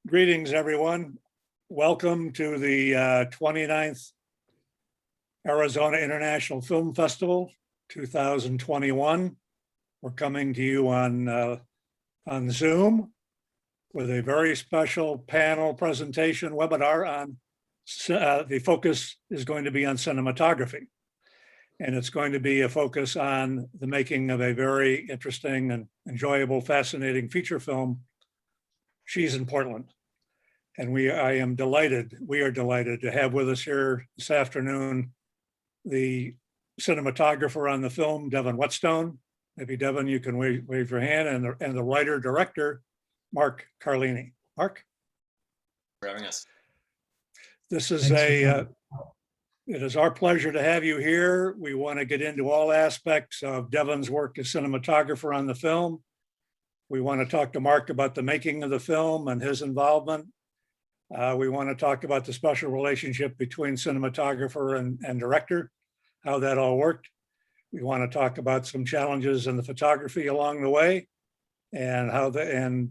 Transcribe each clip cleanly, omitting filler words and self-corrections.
Greetings, everyone. Welcome to the 29th Arizona International Film Festival 2021. We're coming to you on Zoom with a very special panel presentation webinar on the focus is going to be on cinematography. And it's going to be a focus on the making of a very interesting and enjoyable, fascinating feature film, She's in Portland. And we are delighted to have with us here this afternoon the cinematographer on the film, Devin Whetstone. Maybe Devin, you can wave your hand, and the writer-director, Marc Carlini. Marc? For having us. This is it is our pleasure to have you here. We want to get into all aspects of Devin's work as cinematographer on the film. We want to talk to Marc about the making of the film and his involvement. We want to talk about the special relationship between cinematographer and director, how that all worked. We want to talk about some challenges in the photography along the way, and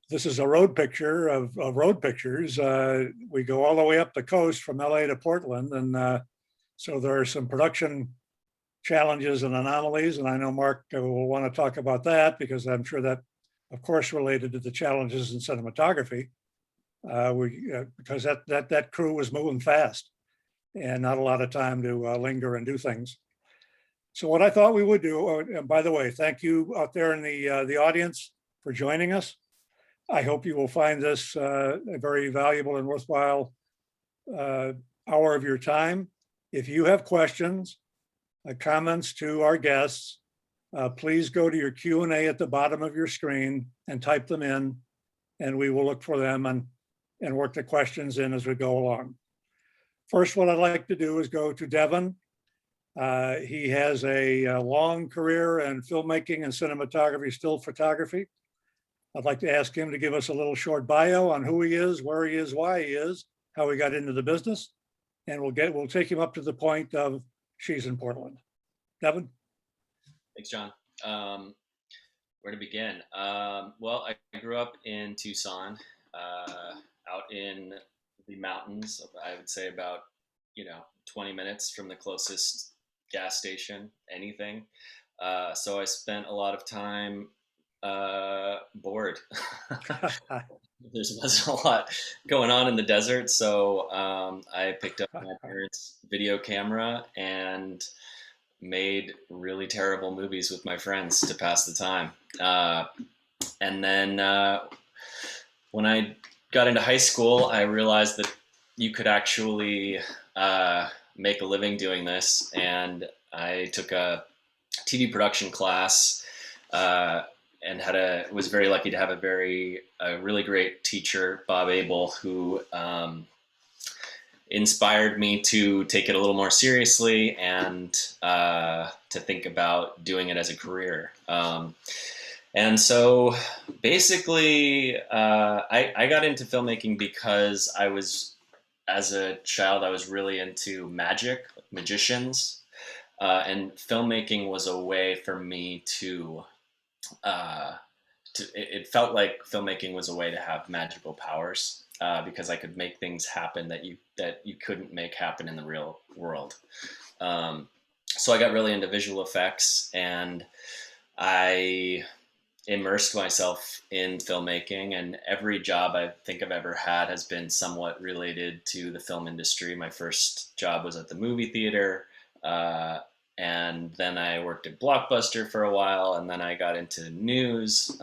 this is a road picture of road pictures. We go all the way up the coast from LA to Portland, and so there are some production challenges and anomalies, and I know Marc will want to talk about that because I'm sure that, of course, related to the challenges in cinematography. Because that crew was moving fast and not a lot of time to linger and do things. So what I thought we would do, and by the way, thank you out there in the audience for joining us. I hope you will find this a very valuable and worthwhile hour of your time. If you have questions, comments to our guests, please go to your Q&A at the bottom of your screen and type them in, and we will look for them and work the questions in as we go along. First, what I'd like to do is go to Devin. He has a long career in filmmaking and cinematography, still photography. I'd like to ask him to give us a little short bio on who he is, where he is, why he is, how he got into the business, and we'll take him up to the point of She's in Portland. Devin? Thanks, John. Where to begin? Well, I grew up in Tucson, out in the mountains. I would say about 20 minutes from the closest gas station, anything. So I spent a lot of time bored. There wasn't a lot going on in the desert, so I picked up my parents' video camera and made really terrible movies with my friends to pass the time. And then when I got into high school, I realized that you could actually make a living doing this, and I took a TV production class and was very lucky to have a really great teacher, Bob Abel, who inspired me to take it a little more seriously and to think about doing it as a career. And so basically, I got into filmmaking because as a child, I was really into magic, magicians, and filmmaking was a way for me it felt like filmmaking was a way to have magical powers, because I could make things happen that you couldn't make happen in the real world. So I got really into visual effects, and I immersed myself in filmmaking, and every job I think I've ever had has been somewhat related to the film industry. My first job was at the movie theater, and then I worked at Blockbuster for a while, and then I got into news,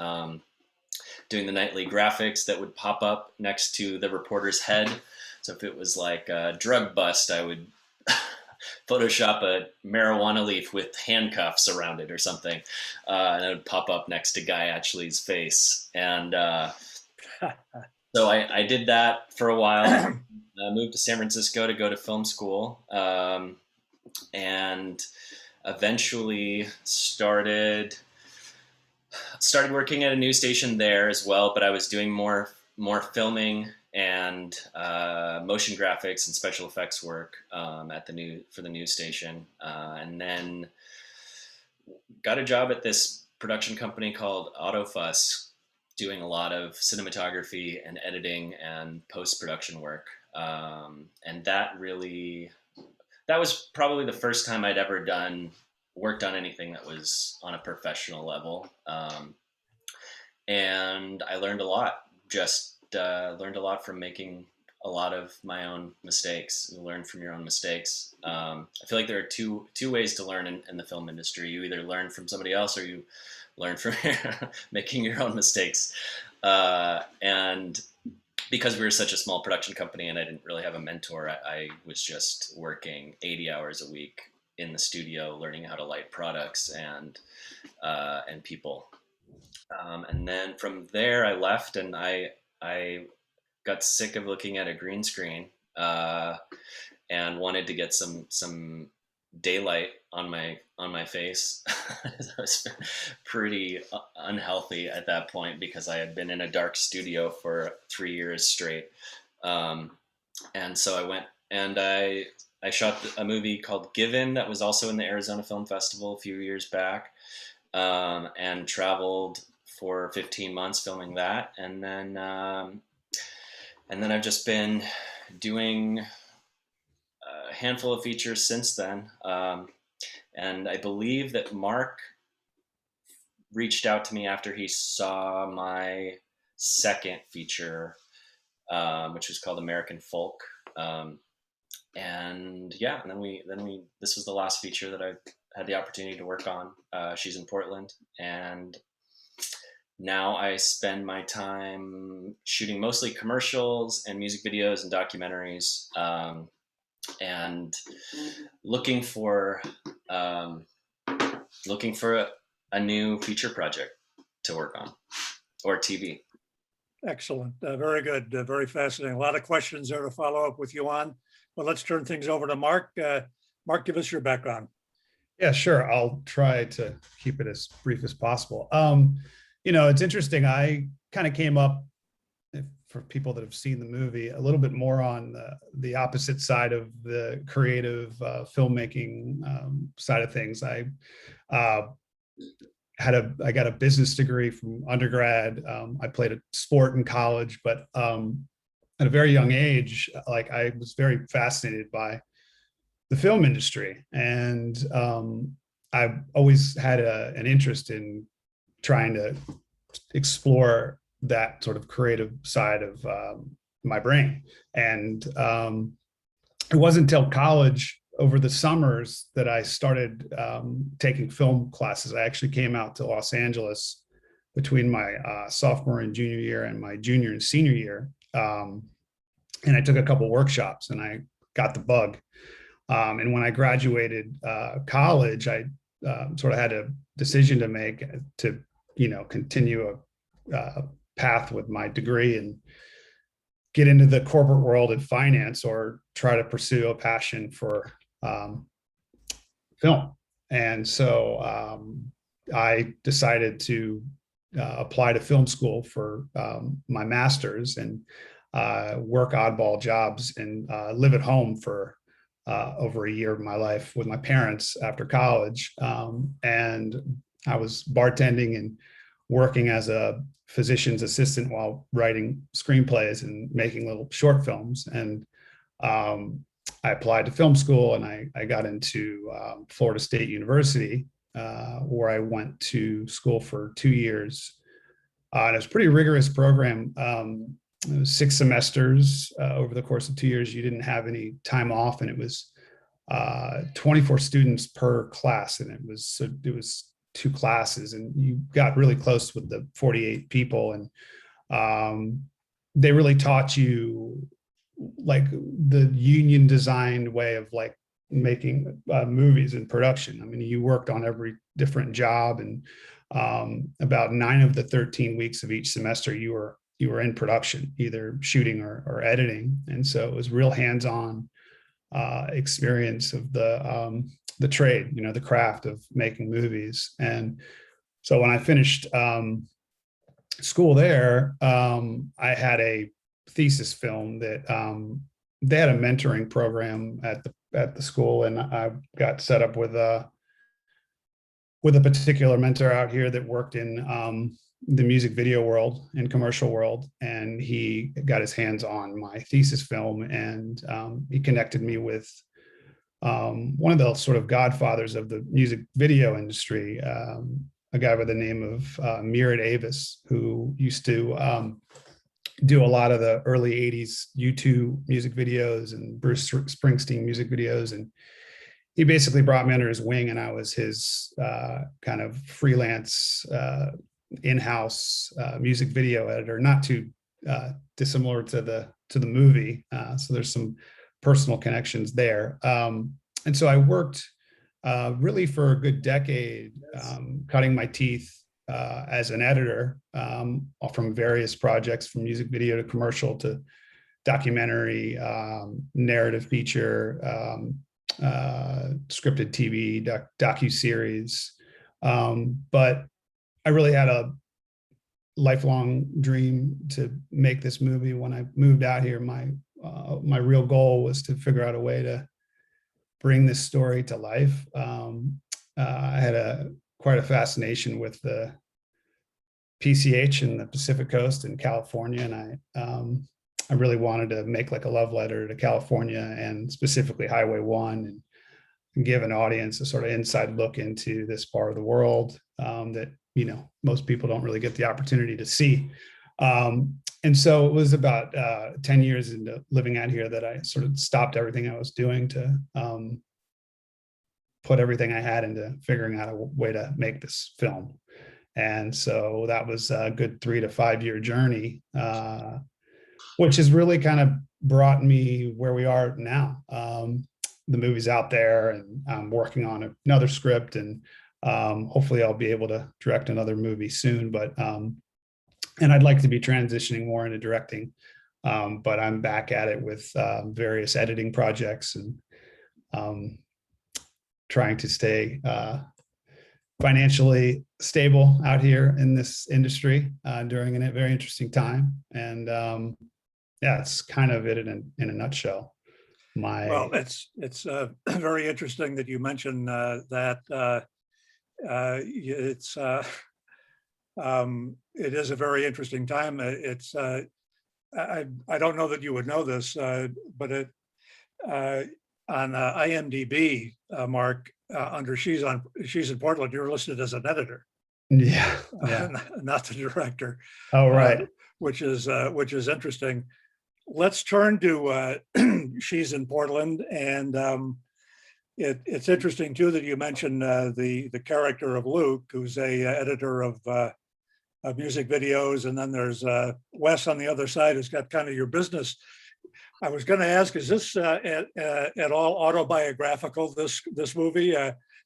doing the nightly graphics that would pop up next to the reporter's head. So if it was like a drug bust, I would Photoshop a marijuana leaf with handcuffs around it or something, and it would pop up next to Guy Atchley's face. And so I did that for a while. I moved to San Francisco to go to film school, and eventually started working at a news station there as well. But I was doing more filming and motion graphics and special effects work for the news station, and then got a job at this production company called Autofuss, doing a lot of cinematography and editing and post-production work. And that was probably the first time I'd ever worked on anything that was on a professional level. And I learned a lot, just learned a lot from making a lot of my own mistakes. You learn from your own mistakes. I feel like there are two ways to learn in the film industry. You either learn from somebody else, or you learn from making your own mistakes. And because we were such a small production company and I didn't really have a mentor, I was just working 80 hours a week in the studio, learning how to light products and people. And then from there, I left, and I got sick of looking at a green screen, and wanted to get some daylight on my face. I was pretty unhealthy at that point because I had been in a dark studio for 3 years straight. And so I went and I shot a movie called Given that was also in the Arizona Film Festival a few years back, and traveled for 15 months filming that. And then I've just been doing a handful of features since then. And I believe that Marc reached out to me after he saw my second feature, which was called American Folk. And then this was the last feature that I had the opportunity to work on. She's in Portland, and now I spend my time shooting mostly commercials and music videos and documentaries, and looking for a new feature project to work on, or TV. Excellent. Very good. Very fascinating. A lot of questions there to follow up with you on. But let's turn things over to Marc. Marc, give us your background. Yeah, sure. I'll try to keep it as brief as possible. It's interesting. I kind of came up, for people that have seen the movie, a little bit more on the opposite side of the creative filmmaking side of things. I got a business degree from undergrad. I played a sport in college, but at a very young age, I was very fascinated by the film industry, and I've always had an interest in trying to explore that sort of creative side of my brain. And it wasn't until college, over the summers, that I started taking film classes. I actually came out to Los Angeles between my sophomore and junior year and my junior and senior year. And I took a couple workshops, and I got the bug. And when I graduated college, I sort of had a decision to make to, continue a path with my degree and get into the corporate world in finance, or try to pursue a passion for film. And so I decided to apply to film school for my master's, and work oddball jobs and live at home for over a year of my life with my parents after college. And I was bartending and working as a physician's assistant while writing screenplays and making little short films. And I applied to film school, and I got into Florida State University, where I went to school for 2 years. And it was a pretty rigorous program. It was 6 semesters over the course of 2 years. You didn't have any time off, and it was 24 students per class, and it was 2 classes, and you got really close with the 48 people, and they really taught you the union designed way of making movies and production. I mean, you worked on every different job, and about 9 of the 13 weeks of each semester you were in production, either shooting or editing. And so it was real hands-on experience of the trade, the craft of making movies. And so when I finished school there, I had a thesis film that they had a mentoring program at the school, and I got set up with a particular mentor out here that worked in the music video world and commercial world, and he got his hands on my thesis film, and he connected me with one of the sort of godfathers of the music video industry, a guy by the name of Mirad Avis, who used to do a lot of the early 80s U2 music videos and Bruce Springsteen music videos. And he basically brought me under his wing, and I was his kind of freelance in-house music video editor, not too dissimilar to the movie. So there's some personal connections there. And so I worked really for a good decade, cutting my teeth as an editor from various projects, from music video to commercial to documentary, narrative feature, scripted TV, docu-series. But I really had a lifelong dream to make this movie. When I moved out here, my real goal was to figure out a way to bring this story to life. I had quite a fascination with the PCH and the Pacific Coast in California, and I really wanted to make like a love letter to California, and specifically Highway 1, and give an audience a sort of inside look into this part of the world that, you know, most people don't really get the opportunity to see. And so it was about 10 years into living out here that I sort of stopped everything I was doing to put everything I had into figuring out a way to make this film. And so that was a good 3 to 5 year journey, which has really kind of brought me where we are now. The movie's out there, and I'm working on another script, and hopefully I'll be able to direct another movie soon. But and I'd like to be transitioning more into directing, but I'm back at it with various editing projects, and trying to stay financially stable out here in this industry during a very interesting time. And yeah, it's kind of it in a nutshell. Well, it's very interesting that you mentioned that. It is a very interesting time. I don't know that you would know this, but on IMDb, Mark, under She's in Portland, you're listed as an editor. Yeah. Not the director. Oh, right. Which is interesting. Let's turn to She's in Portland, and it's interesting too that you mentioned the character of Luke, who's a editor of music videos, and then there's Wes on the other side, who's got kind of your business. I was going to ask, is this at all autobiographical, this movie?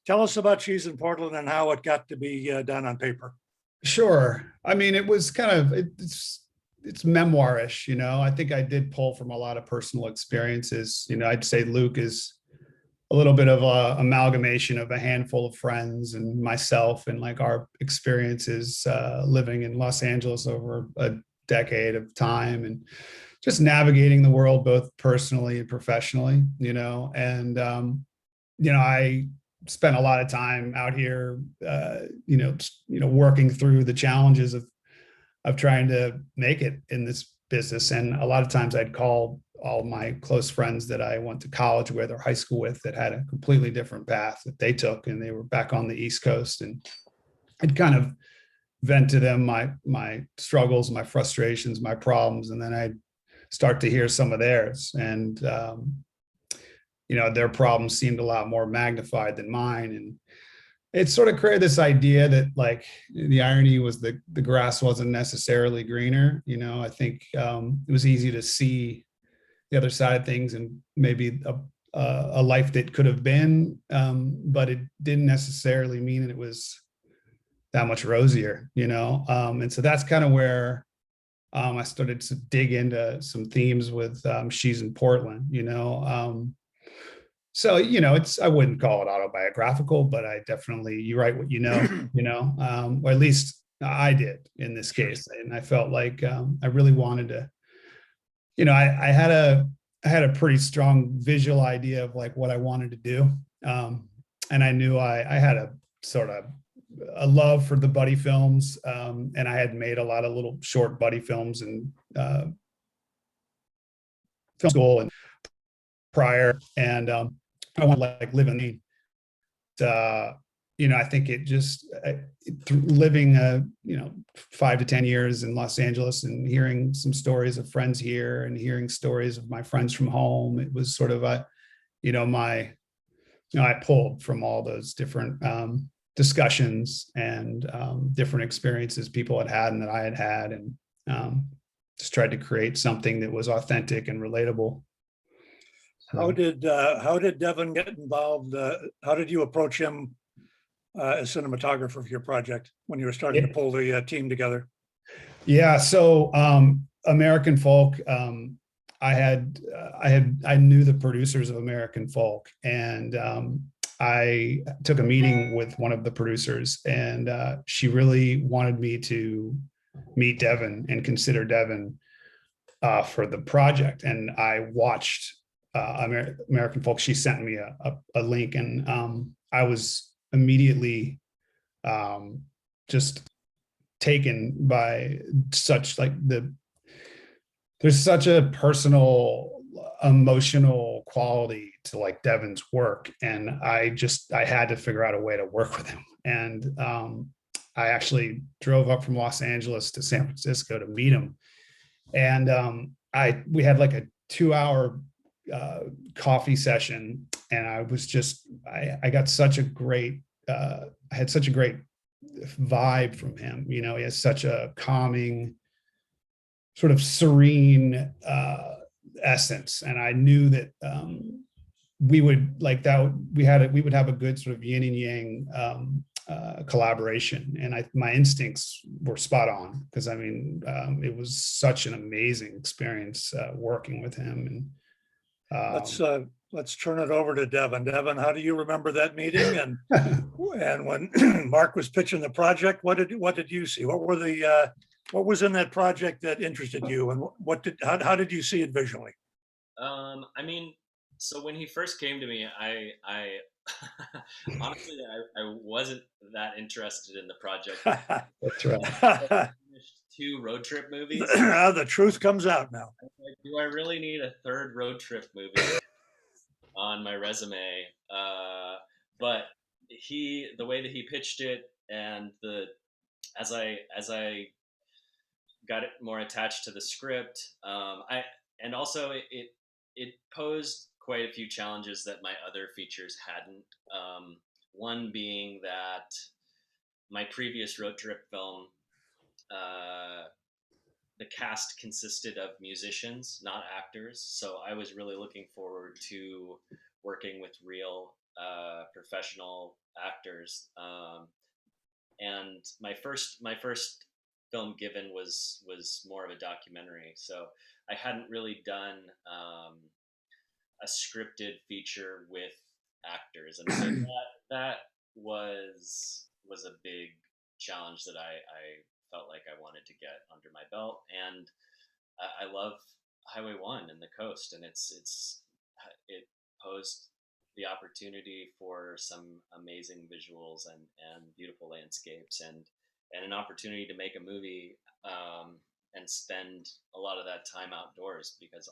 Tell us about She's in Portland and how it got to be done on paper. Sure. I mean, it was kind of, it's memoirish, you know. I think I did pull from a lot of personal experiences. You know, I'd say Luke is a little bit of a amalgamation of a handful of friends and myself, and like our experiences living in Los Angeles over a decade of time, and just navigating the world both personally and professionally, you know. And you know, I spent a lot of time out here, you know, working through the challenges of trying to make it in this business. And a lot of times I'd call all my close friends that I went to college with or high school with that had a completely different path that they took, and they were back on the East Coast, and I'd kind of vent to them my struggles, my frustrations, my problems, and then I'd start to hear some of theirs. And you know, their problems seemed a lot more magnified than mine. And it sort of created this idea that, like, the irony was that the grass wasn't necessarily greener. You know, I think it was easy to see the other side of things, and maybe a life that could have been, but it didn't necessarily mean that it was that much rosier, you know. And so that's kind of where I started to dig into some themes with She's in Portland, you know. So, you know, I wouldn't call it autobiographical, but I definitely, you write what you know, you know, or at least I did in this case. And I felt like I really wanted to, you know, I had a pretty strong visual idea of like what I wanted to do. And I knew I had a sort of a love for the buddy films, and I had made a lot of little short buddy films in film school and prior, and I want to like live in the, I think it just living, 5 to 10 years in Los Angeles and hearing some stories of friends here and hearing stories of my friends from home. It was sort of I pulled from all those different discussions and different experiences people had had and that I had had, and just tried to create something that was authentic and relatable. How did Devin get involved? How did you approach him as cinematographer for your project when you were starting to pull the team together? Yeah, so American Folk, I knew the producers of American Folk, and I took a meeting with one of the producers, and she really wanted me to meet Devin and consider Devin for the project. And I watched American Folk. She sent me a link, and I was immediately just taken by such there's such a personal, emotional quality to like Devin's work. And I had to figure out a way to work with him. And I actually drove up from Los Angeles to San Francisco to meet him. And we had like a 2-hour coffee session. And I was I got such a great, I had such a great vibe from him. He has such a calming, sort of serene essence, and I knew that we would like that. We would have a good sort of yin and yang collaboration, and my instincts were spot on, because it was such an amazing experience working with him. And let's turn it over to Devin. Devin, how do you remember that meeting? And and when Marc was pitching the project, what did you see? What was in that project that interested you, and how did you see it visually? So when he first came to me, I honestly I wasn't that interested in the project. That's right. I finished 2 road trip movies. The truth comes out now. Like, do I really need a 3rd road trip movie on my resume? But the way that he pitched it, and as I got it more attached to the script, and also it posed quite a few challenges that my other features hadn't. One being that my previous road trip film, the cast consisted of musicians, not actors. So I was really looking forward to working with real professional actors. And my first film, Given, was more of a documentary. So I hadn't really done a scripted feature with actors, and so that was a big challenge that I felt like I wanted to get under my belt. And I love Highway 1 and the coast, and it posed the opportunity for some amazing visuals and beautiful landscapes, and an opportunity to make a movie and spend a lot of that time outdoors, because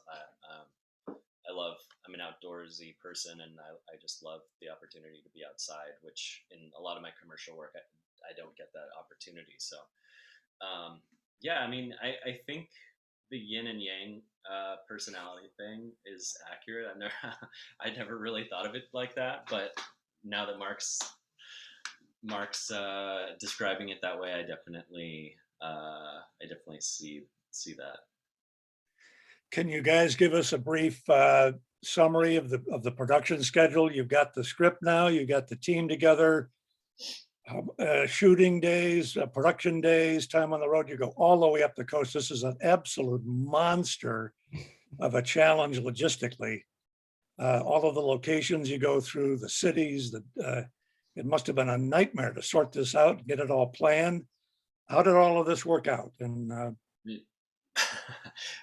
I'm an outdoorsy person, and I just love the opportunity to be outside, which in a lot of my commercial work, I don't get that opportunity. So I think the yin and yang personality thing is accurate. I never really thought of it like that, but now that Marc's describing it that way, I definitely see that. Can you guys give us a brief summary of the production schedule? You've got the script now, you've got the team together, shooting days, production days, time on the road. You go all the way up the coast. This is an absolute monster of a challenge logistically. All of the locations you go through, the cities, it must have been a nightmare to sort this out and get it all planned. How did all of this work out? And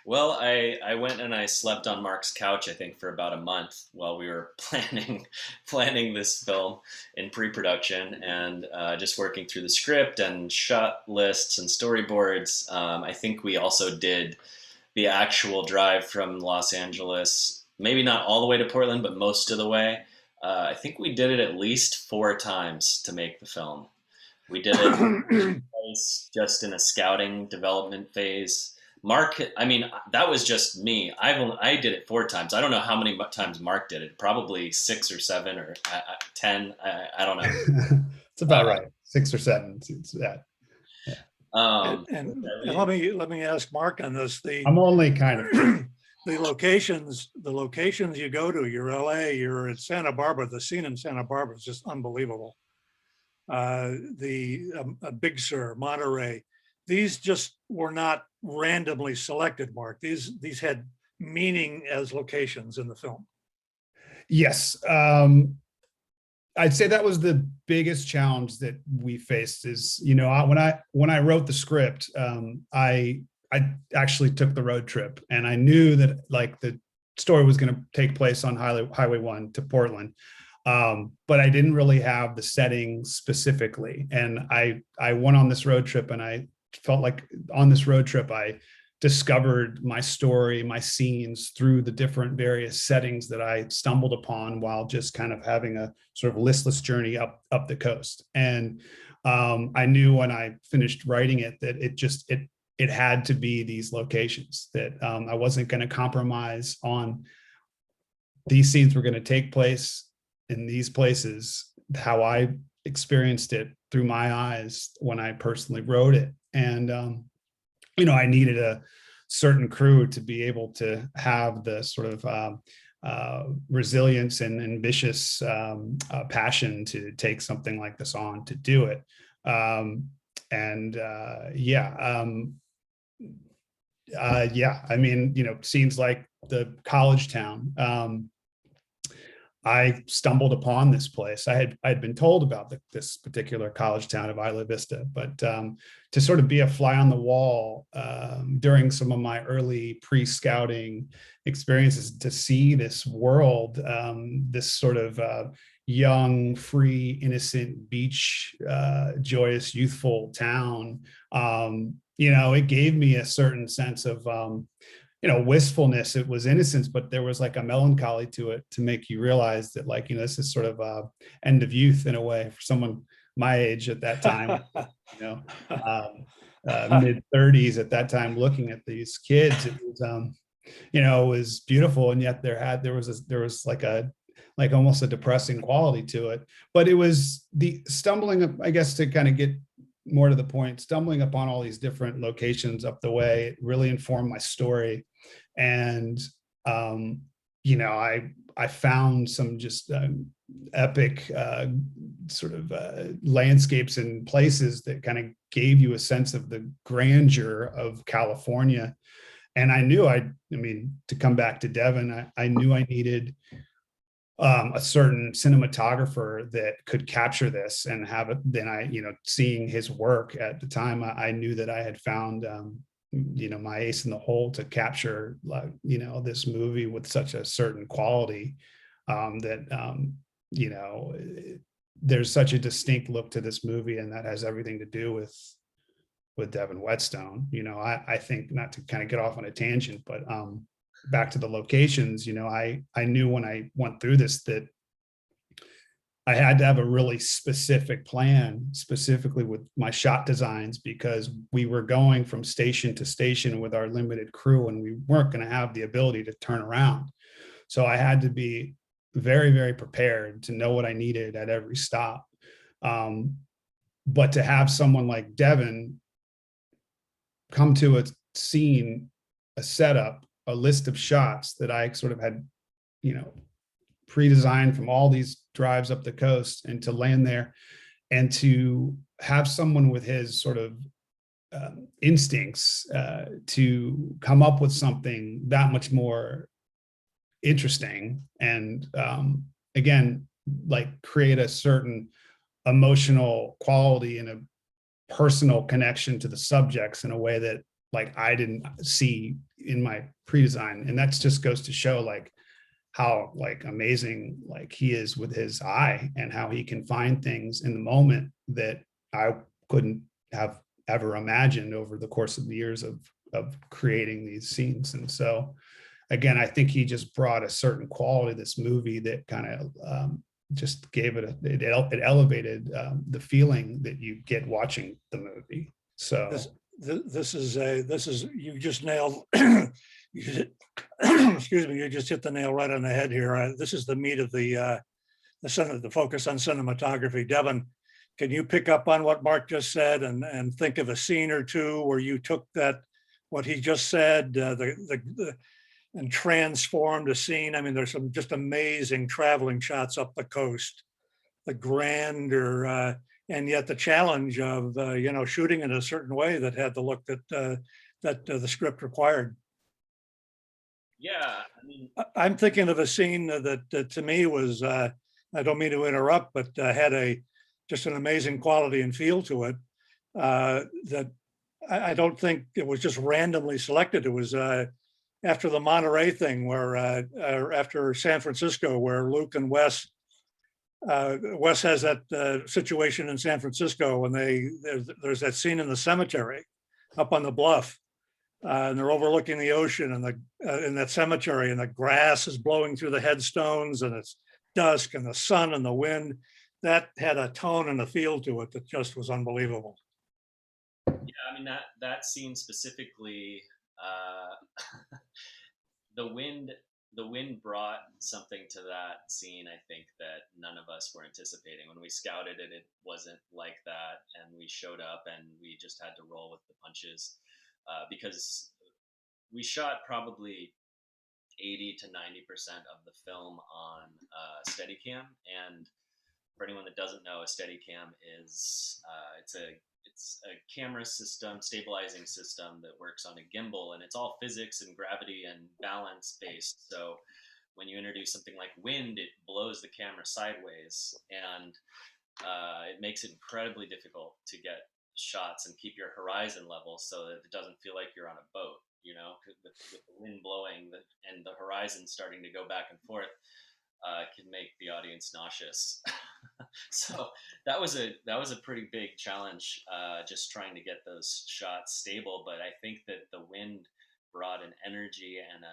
Well, I went and I slept on Mark's couch, I think, for about a month while we were planning this film in pre-production, and just working through the script and shot lists and storyboards. I think we also did the actual drive from Los Angeles, maybe not all the way to Portland, but most of the way. I think we did it at least 4 times to make the film. We did it was just in a scouting development phase. Mark, I mean, that was just me. I did it 4 times. I don't know how many times Mark did it. Probably 6 or 7 or 10. I don't know. It's about right. 6 or 7. It's that. Yeah. And let me ask Mark on this. I'm only kind of the locations you go to. You're LA. You're in Santa Barbara. The scene in Santa Barbara is just unbelievable. Big Sur, Monterey. These just were not randomly selected, Mark. These had meaning as locations in the film. Yes. I'd say that was the biggest challenge that we faced is, when I wrote the script, I actually took the road trip, and I knew that like the story was going to take place on Highway 1 to Portland. But I didn't really have the setting specifically. And I went on this road trip, and I felt like on this road trip, I discovered my story, my scenes through the different various settings that I stumbled upon while just kind of having a sort of listless journey up the coast. And I knew when I finished writing it that it had to be these locations, that I wasn't going to compromise on. These scenes were going to take place in these places, how I experienced it through my eyes when I personally wrote it. And, I needed a certain crew to be able to have the sort of resilience and ambitious passion to take something like this on, to do it. I mean, scenes like the college town. I stumbled upon this place. I had been told about this particular college town of Isla Vista, but to sort of be a fly on the wall during some of my early pre-scouting experiences, to see this world, this sort of young, free, innocent, beach, joyous, youthful town, it gave me a certain sense of wistfulness. It was innocence, but there was like a melancholy to it, to make you realize that, like, this is sort of end of youth in a way for someone my age at that time, mid 30s at that time, looking at these kids. It was, it was beautiful. And yet there was like almost a depressing quality to it, but it was the stumbling, I guess, to kind of get more to the point, stumbling upon all these different locations up the way. It really informed my story. And, I found some just epic sort of landscapes and places that kind of gave you a sense of the grandeur of California. And I knew to come back to Devin, I knew I needed a certain cinematographer that could capture this and have it. Then seeing his work at the time, I knew that I had found, my ace in the hole to capture, this movie with such a certain quality, that, there's such a distinct look to this movie, and that has everything to do with Devin Whetstone. I think, not to kind of get off on a tangent, but back to the locations, I knew when I went through this that I had to have a really specific plan, specifically with my shot designs, because we were going from station to station with our limited crew, and we weren't going to have the ability to turn around. So I had to be very, very prepared to know what I needed at every stop. But to have someone like Devin come to a scene, a setup, a list of shots that I sort of had, pre-designed from all these drives up the coast, and to land there and to have someone with his sort of instincts to come up with something that much more interesting, and again, like, create a certain emotional quality and a personal connection to the subjects in a way that, like I didn't see in my pre-design. And that's just goes to show like how like amazing like he is with his eye, and how he can find things in the moment that I couldn't have ever imagined over the course of the years of creating these scenes. And so again, I think he just brought a certain quality to this movie that kind of just gave it it elevated the feeling that you get watching the movie. So this is you just nailed excuse me, you just hit the nail right on the head here. This is the meat of the focus on cinematography. Devin, can you pick up on what Marc just said and think of a scene or two where you took that, what he just said, and transformed a scene? I mean, there's some just amazing traveling shots up the coast, the grandeur, and yet the challenge of shooting in a certain way that had the look that the script required. Yeah, I mean, I'm thinking of a scene that to me was, I don't mean to interrupt, but had just an amazing quality and feel to it. That I don't think it was just randomly selected. It was after the Monterey thing, where after San Francisco, where Luke and Wes has that situation in San Francisco when there's that scene in the cemetery up on the bluff, and they're overlooking the ocean, and in that cemetery, and the grass is blowing through the headstones, and it's dusk, and the sun and the wind. That had a tone and a feel to it that just was unbelievable. yeah, I mean that scene specifically, the wind brought something to that scene, I think, that none of us were anticipating. When we scouted it, it wasn't like that, and we showed up and we just had to roll with the punches, because we shot probably 80 to 90% of the film on Steadicam. And for anyone that doesn't know, a Steadicam is it's a camera system, stabilizing system that works on a gimbal, and it's all physics and gravity and balance based. So when you introduce something like wind, it blows the camera sideways, and it makes it incredibly difficult to get shots and keep your horizon level so that it doesn't feel like you're on a boat. With the wind blowing and the horizon starting to go back and forth, can make the audience nauseous. So that was a pretty big challenge, just trying to get those shots stable. But I think that the wind brought an energy and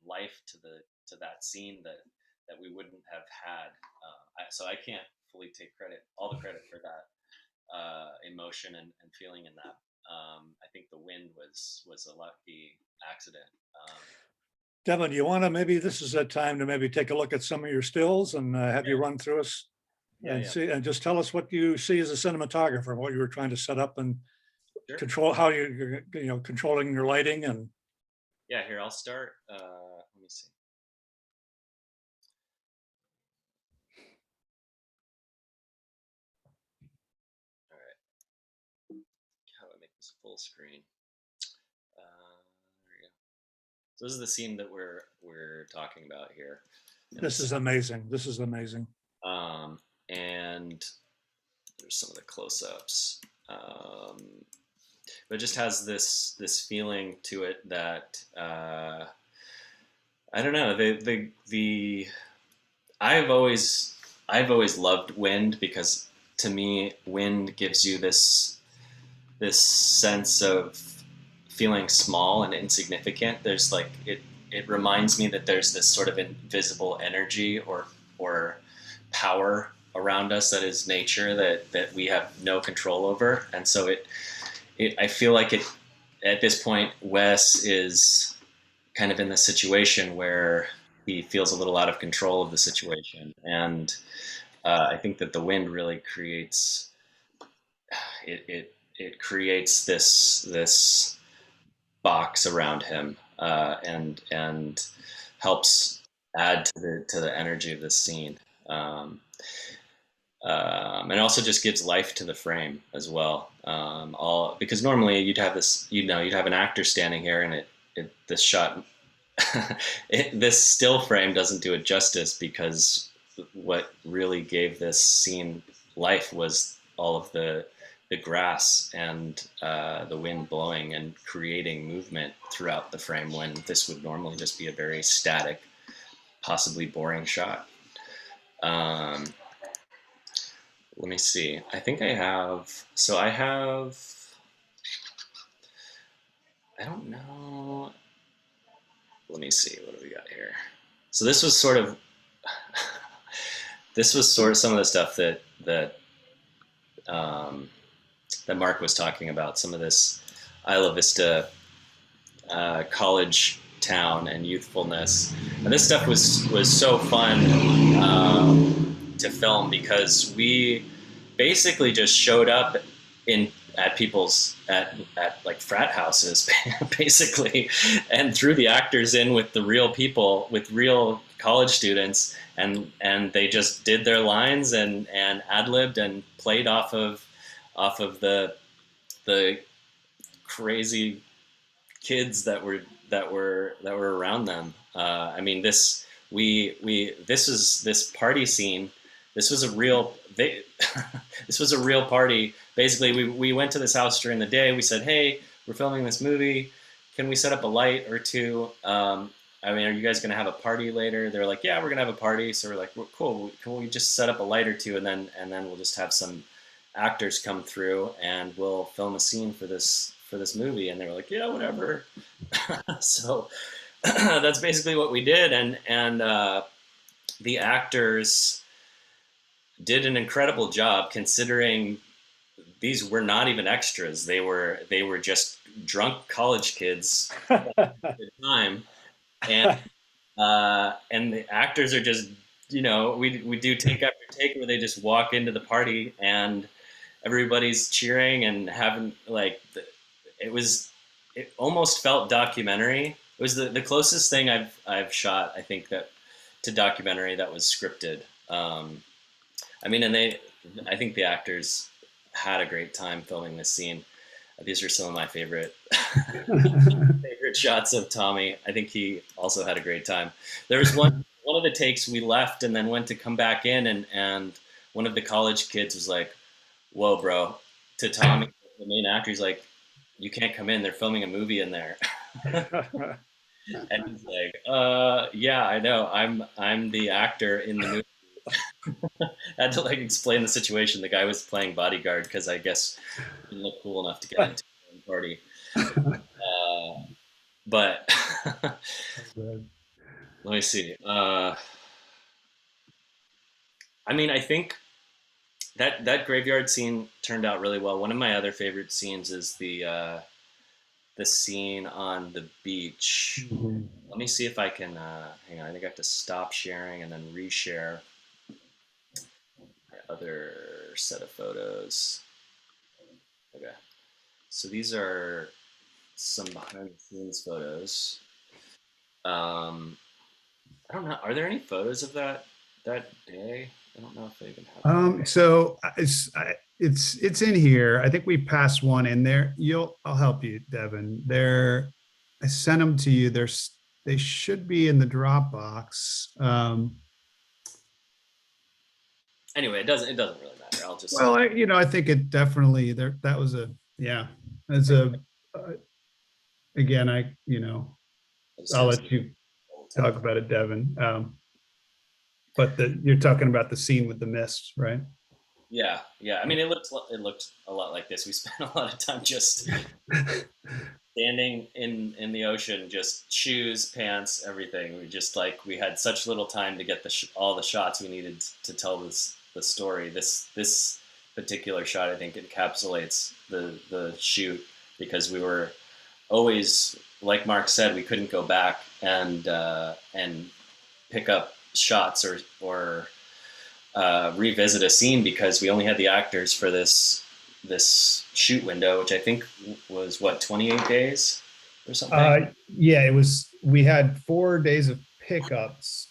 life to that scene that we wouldn't have had. So I can't fully take all the credit for that emotion and feeling in that. I think the wind was a lucky accident. Devin, do you want to, maybe this is a time to maybe take a look at some of your stills and have you run through us and see, and just tell us what you see as a cinematographer, what you were trying to set up and Sure. control, how you're controlling your lighting. And yeah, here I'll start. Let me see. All right, how do I make this full screen? There we go. So this is the scene that we're talking about here. this is amazing. This is amazing. And there's some of the close-ups. But it just has this feeling to it that I don't know. I've always loved wind, because to me wind gives you this sense of feeling small and insignificant. There's like it reminds me that there's this sort of invisible energy or power around us that is nature that we have no control over. And so I feel like at this point Wes is kind of in the situation where he feels a little out of control of the situation, and I think that the wind really creates it creates this box around him, and helps add to the energy of the scene. And also just gives life to the frame as well. Because normally you'd have you'd have an actor standing here, and this shot, this still frame doesn't do it justice, because what really gave this scene life was all of the the grass and the wind blowing and creating movement throughout the frame when this would normally just be a very static, possibly boring shot. Um, let me see. I think I have. So I have. I don't know. Let me see. What do we got here? So this was sort of. This was sort of some of the stuff um, that Marc was talking about. Some of this Isla Vista college town and youthfulness, and this stuff was so fun to film because we basically just showed up in at people's at like frat houses basically, and threw the actors in with the real people, with real college students, and they just did their lines and ad-libbed and played off of the crazy kids that were around them. I mean, this party scene. This was a real this was a real party. Basically, we went to this house during the day. We said, "Hey, we're filming this movie. Can we set up a light or two? I mean, are you guys gonna have a party later?" They're like, "Yeah, we're gonna have a party." So we're like, well, "Cool. Can we just set up a light or two, and then we'll just have some actors come through and we'll film a scene for this movie?" And they were like, "Yeah, whatever." So that's basically what we did, and the actors did an incredible job considering these were not even extras. They were just drunk college kids at the time, and the actors are just, we do take after take where they just walk into the party and everybody's cheering and having like it almost felt documentary. It was the closest thing I've shot, I think, that to documentary that was scripted. I mean, I think the actors had a great time filming this scene. These are some of my favorite shots of Tommy. I think he also had a great time. There was one of the takes we left and then went to come back in, and one of the college kids was like, "Whoa, bro," to Tommy, the main actor. He's like, "You can't come in. They're filming a movie in there." And he's like, yeah, I know. I'm the actor in the movie." I had to like explain the situation. The guy was playing bodyguard because I guess he didn't look cool enough to get into the party. But let me see. I mean, I think that graveyard scene turned out really well. One of my other favorite scenes is the scene on the beach. Mhm. Let me see if I can hang on. I think I have to stop sharing and then reshare my other set of photos. Okay, so these are some behind the scenes photos. Um, I don't know. Are there any photos of that day? I don't know if they even have. So it's in here. I think we passed one in there. I'll help you, Devin. I sent them to you. They should be in the Dropbox. Anyway, it doesn't really matter. I'll just Well, I think it definitely there. That was yeah. As uh, again, I just I'll have let you old talk about it, Devin. But you're talking about the scene with the mist, right? Yeah, yeah. I mean, it looked a lot like this. We spent a lot of time just standing in the ocean, just shoes, pants, everything. We had such little time to get all the shots we needed to tell the story. This particular shot, I think, encapsulates the shoot because we were always, like Marc said, we couldn't go back and pick up shots or revisit a scene because we only had the actors for this shoot window, which I think was what, 28 days or something. Yeah, we had 4 days of pickups.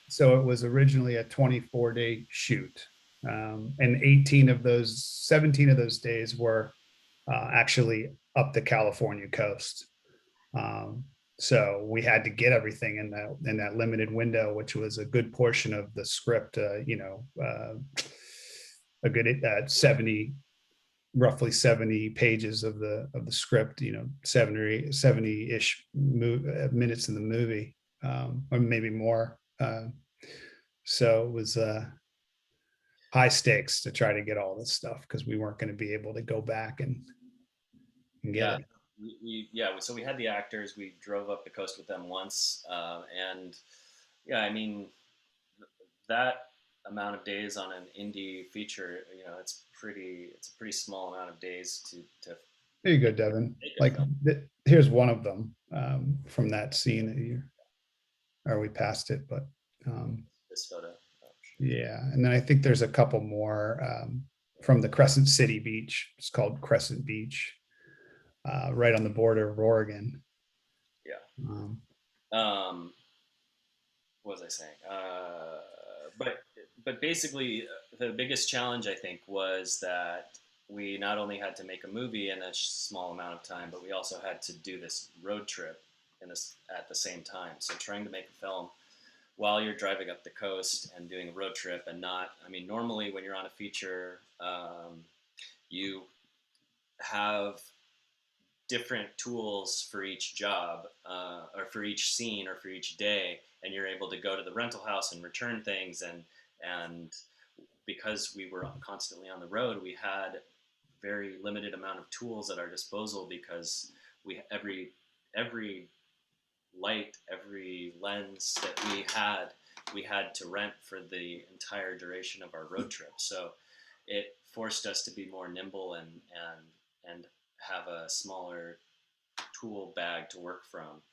So it was originally a 24-day shoot. And 17 of those days were actually up the California coast. Um, so we had to get everything in that limited window, which was a good portion of the script. A good 70 roughly 70 pages of the script, 70-ish minutes in the movie, or maybe more. So it was high stakes to try to get all this stuff because we weren't going to be able to go back and get it. So we had the actors. We drove up the coast with them once, and yeah, I mean that amount of days on an indie feature, it's a pretty small amount of days to There you go, Devin. make a Like film. here's one of them from that scene that or we passed it, but This photo. yeah. And then I think there's a couple more from the Crescent City beach. It's called Crescent Beach, right on the border of Oregon. Yeah. What was I saying? But basically, the biggest challenge I think was that we not only had to make a movie in a small amount of time, but we also had to do this road trip at the same time. So trying to make a film while you're driving up the coast and doing a road trip, and normally when you're on a feature, you have different tools for each job, or for each scene or for each day, and you're able to go to the rental house and return things, and because we were constantly on the road, we had very limited amount of tools at our disposal because every light, every lens that we had to rent for the entire duration of our road trip. So it forced us to be more nimble and have a smaller tool bag to work from.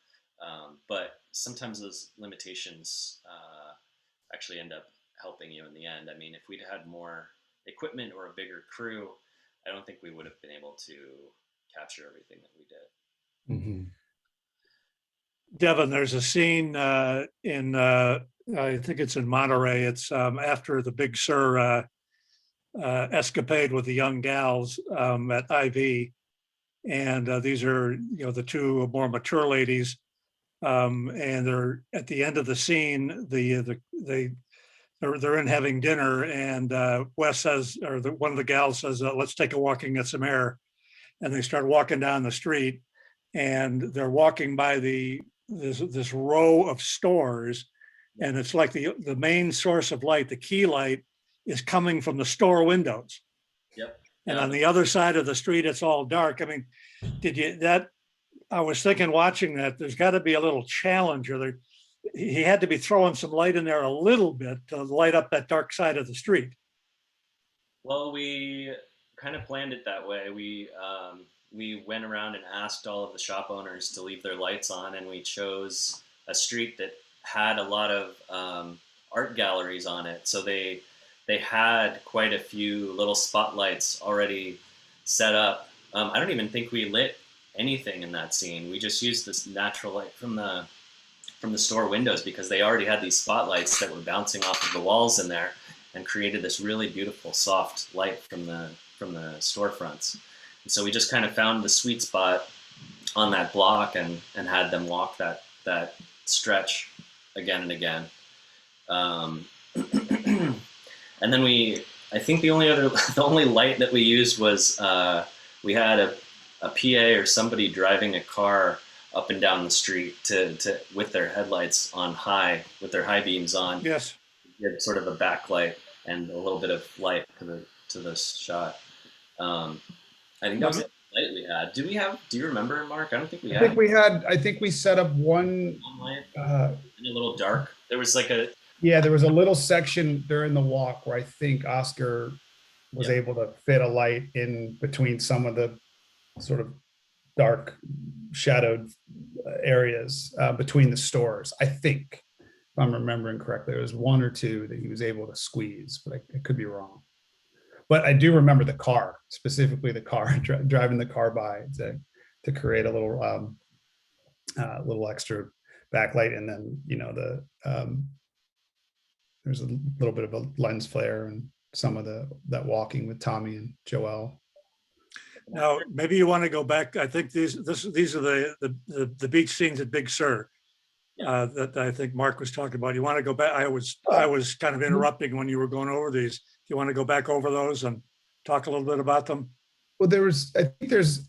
But sometimes those limitations actually end up helping you in the end. I mean, if we'd had more equipment or a bigger crew, I don't think we would have been able to capture everything that we did. Mm-hmm. Devin, there's a scene in I think it's in Monterey. It's after the Big Sur escapade with the young gals at IV, and these are the two more mature ladies, and they're at the end of the scene. They're in having dinner, and Wes says, or one of the gals says, "Let's take a walk and get some air," and they start walking down the street, and they're walking by this row of stores, and it's like the main source of light, the key light, is coming from the store windows. Yep. And on the other side of the street, it's all dark. I mean, I was thinking watching that, there's got to be a little challenge, or he had to be throwing some light in there a little bit to light up that dark side of the street. Well, we kind of planned it that way. We went around and asked all of the shop owners to leave their lights on, and we chose a street that had a lot of art galleries on it. So they had quite a few little spotlights already set up. I don't even think we lit anything in that scene. We just used this natural light from the store windows because they already had these spotlights that were bouncing off of the walls in there and created this really beautiful soft light from the storefronts. And so we just kind of found the sweet spot on that block and had them walk that stretch again and again. And then I think the only light that we used was we had a PA or somebody driving a car up and down the street with their headlights on high, with their high beams on. Yes. Get sort of a backlight and a little bit of light to the shot. I think that was the light we had. Do you remember, Mark? I don't think we had. I think we set up one light in a little dark. There was like there was a little section during the walk where I think Oscar was able to fit a light in between some of the sort of dark shadowed areas between the stores. I think, if I'm remembering correctly, there was one or two that he was able to squeeze, but I could be wrong. But I do remember the car, specifically the car, driving the car by to create a little extra backlight, and then there's a little bit of a lens flare and some of that walking with Tommy and Joelle. Now, maybe you want to go back. I think these are the beach scenes at Big Sur that I think Mark was talking about. You want to go back? I was kind of interrupting when you were going over these. Do you want to go back over those and talk a little bit about them? Well, I think there's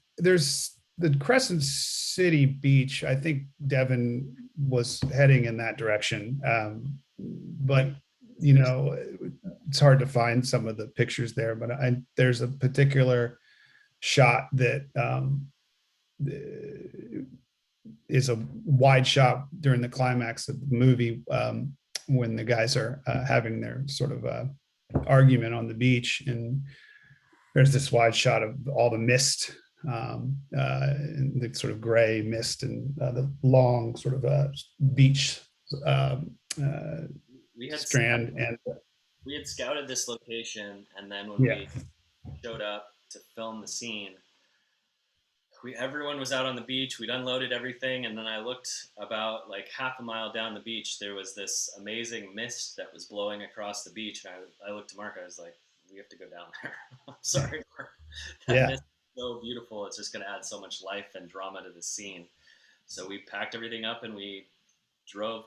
the Crescent City Beach. I think Devin was heading in that direction. But you know, it's hard to find some of the pictures there, but there's a particular shot that is a wide shot during the climax of the movie, when the guys are having their sort of argument on the beach, and there's this wide shot of all the mist, and the sort of gray mist, and the long sort of beach We had strand. And we had scouted this location, and then when yeah, we showed up to film the scene, everyone was out on the beach. We'd unloaded everything, and then I looked about like half a mile down the beach. There was this amazing mist that was blowing across the beach, and I looked to Mark. I was like, "We have to go down there." I'm sorry, Mark. That yeah, mist is so beautiful. It's just going to add so much life and drama to the scene. So we packed everything up and we drove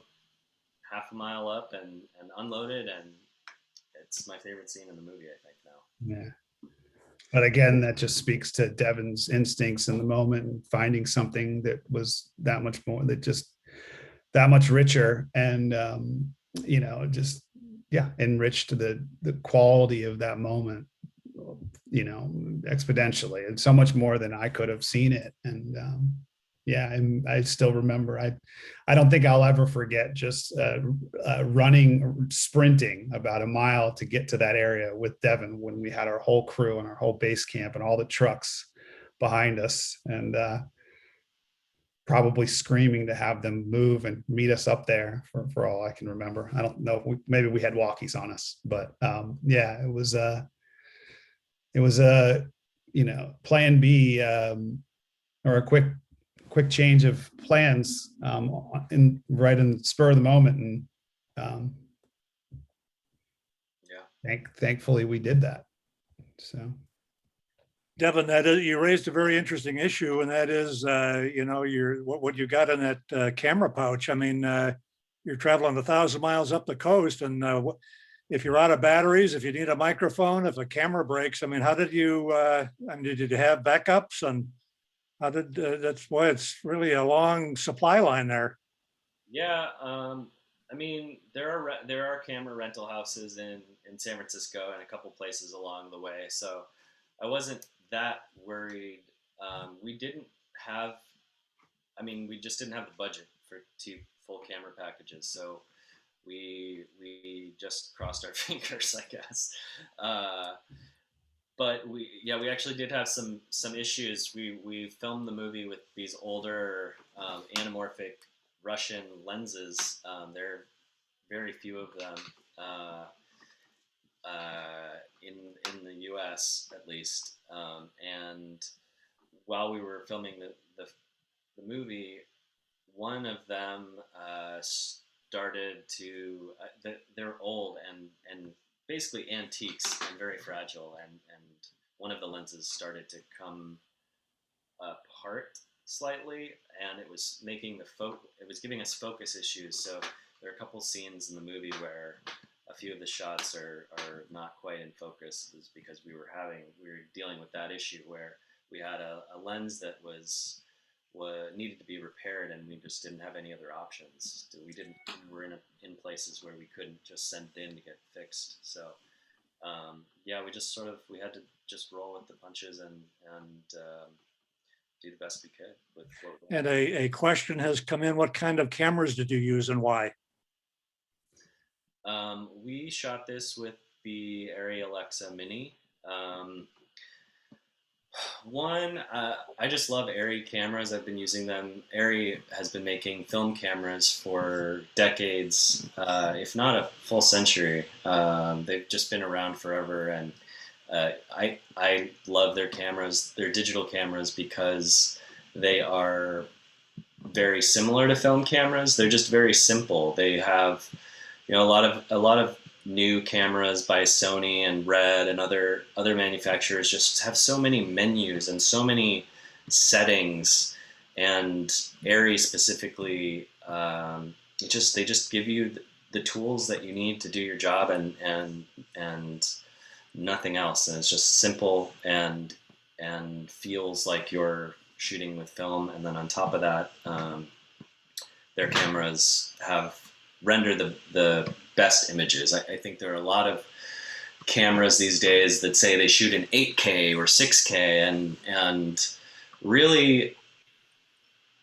half a mile up and unloaded, and it's my favorite scene in the movie, I think, now. yeah. But again, that just speaks to Devin's instincts in the moment, and finding something that was that much more, that just that much richer, and you know, just yeah, enriched the quality of that moment, you know, exponentially, and so much more than I could have seen it. And yeah, and I still remember. I don't think I'll ever forget just sprinting about a mile to get to that area with Devin when we had our whole crew and our whole base camp and all the trucks behind us, and probably screaming to have them move and meet us up there, for all I can remember. I don't know. Maybe we had walkies on us, but yeah, it was a you know, plan B, or a quick change of plans, in the spur of the moment, and Yeah. thankfully we did that. So Devin, you raised a very interesting issue, and that is, you know, what you got in that camera pouch. I mean, you're traveling 1,000 miles up the coast, and if you're out of batteries, if you need a microphone, if a camera breaks, I mean, how did you? I mean, did you have backups, and how did that's why it's really a long supply line there. Yeah, I mean, there are camera rental houses in San Francisco and a couple places along the way, so I wasn't that worried. We didn't have, I mean, we just didn't have the budget for 2 full camera packages, so we just crossed our fingers, I guess. Uh, but we actually did have some issues. We filmed the movie with these older anamorphic Russian lenses. There are very few of them in the U.S. at least. And while we were filming the movie, one of them started to. They're old and basically antiques and very fragile, and one of the lenses started to come apart slightly, and it was making it was giving us focus issues. So there are a couple scenes in the movie where a few of the shots are not quite in focus. It was because we were dealing with that issue where we had a lens that was needed to be repaired, and we just didn't have any other options. We were in places where we couldn't just send it in to get fixed. So yeah, we had to just roll with the punches and do the best we could with what we had. And a question has come in: what kind of cameras did you use, and why? We shot this with the Arri Alexa Mini. I just love Arri cameras. I've been using them. Arri has been making film cameras for decades, if not a full century. They've just been around forever, and I love their cameras, their digital cameras, because they are very similar to film cameras. They're just very simple. They have, you know, a lot of new cameras by Sony and Red and other manufacturers just have so many menus and so many settings, and Arri specifically, they just give you the tools that you need to do your job, and nothing else. And it's just simple, and and feels like you're shooting with film. And then on top of that, their cameras have rendered the best images. I think there are a lot of cameras these days that say they shoot in 8K or 6K, and really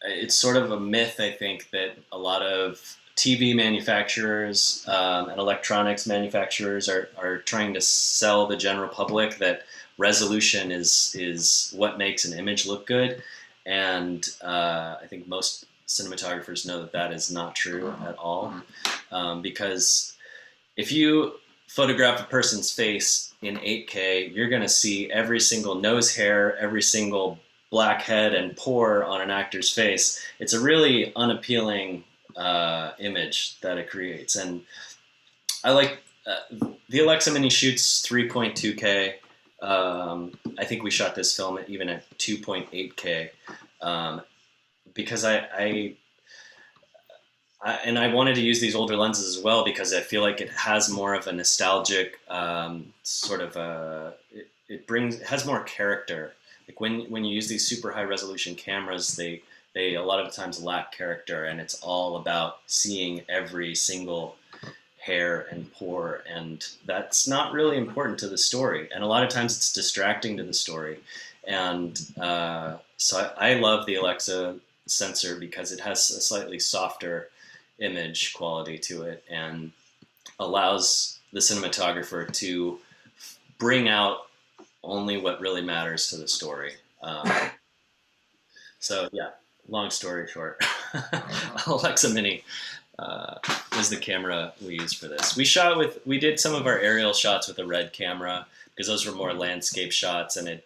it's sort of a myth, I think, that a lot of TV manufacturers and electronics manufacturers are trying to sell the general public that resolution is what makes an image look good. And I think most cinematographers know that that is not true at all, because if you photograph a person's face in 8K, you're going to see every single nose hair, every single black head and pore on an actor's face. It's a really unappealing image that it creates. And I like the Alexa Mini shoots 3.2K. I think we shot this film even at 2.8K, because I wanted to use these older lenses as well, because I feel like it has more of a nostalgic sort of it has more character. Like when you use these super high resolution cameras, they a lot of times lack character, and it's all about seeing every single hair and pore, and that's not really important to the story. And a lot of times it's distracting to the story. And so I love the Alexa sensor because it has a slightly softer image quality to it and allows the cinematographer to bring out only what really matters to the story. So yeah, long story short, Alexa Mini is the camera we use for this. We did some of our aerial shots with a red camera because those were more landscape shots, and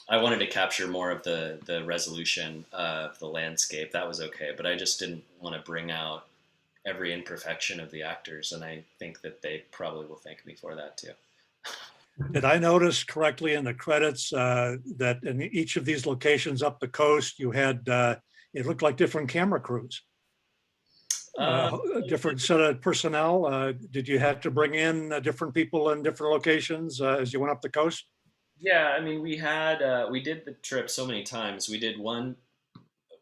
I wanted to capture more of the resolution of the landscape. That was okay, but I just didn't want to bring out every imperfection of the actors, and I think that they probably will thank me for that too. Did I notice correctly in the credits that in each of these locations up the coast, you had, it looked like different camera crews, a different set of personnel? Did you have to bring in different people in different locations as you went up the coast? Yeah, I mean, we did the trip so many times. We did one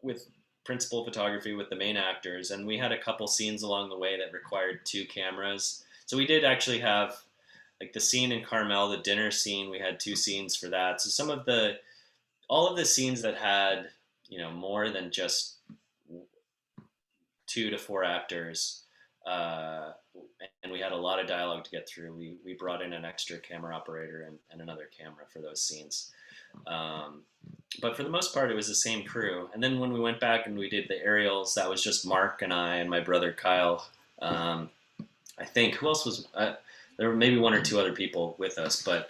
with principal photography with the main actors, and we had a couple scenes along the way that required two cameras. So we did actually have, like, the scene in Carmel, the dinner scene, we had two scenes for that. So all of the scenes that had, more than just 2 to 4 actors, and we had a lot of dialogue to get through. We brought in an extra camera operator and another camera for those scenes. But for the most part, it was the same crew. And then when we went back and we did the aerials, that was just Mark and I and my brother Kyle. I think, who else was? There were maybe 1 or 2 other people with us, but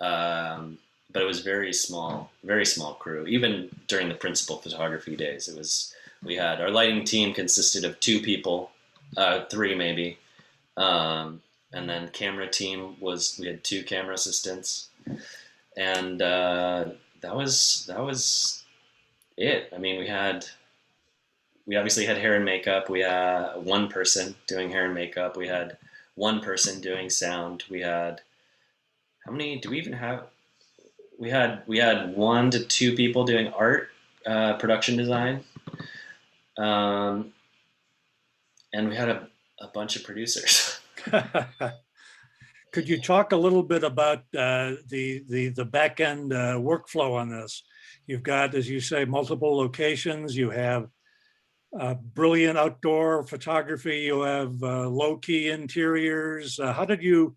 it was very small crew. Even during the principal photography days, we had our lighting team consisted of 2 people, 3 maybe, and then camera team we had 2 camera assistants, and that was it. I mean, we obviously had hair and makeup. We had 1 person doing hair and makeup. We had 1 person doing sound. We had, how many do we even have? We had 1 to 2 people doing art, production design, and we had a bunch of producers. Could you talk a little bit about the back end workflow on this? You've got, as you say, multiple locations. You have brilliant outdoor photography. You have low-key interiors. How did you,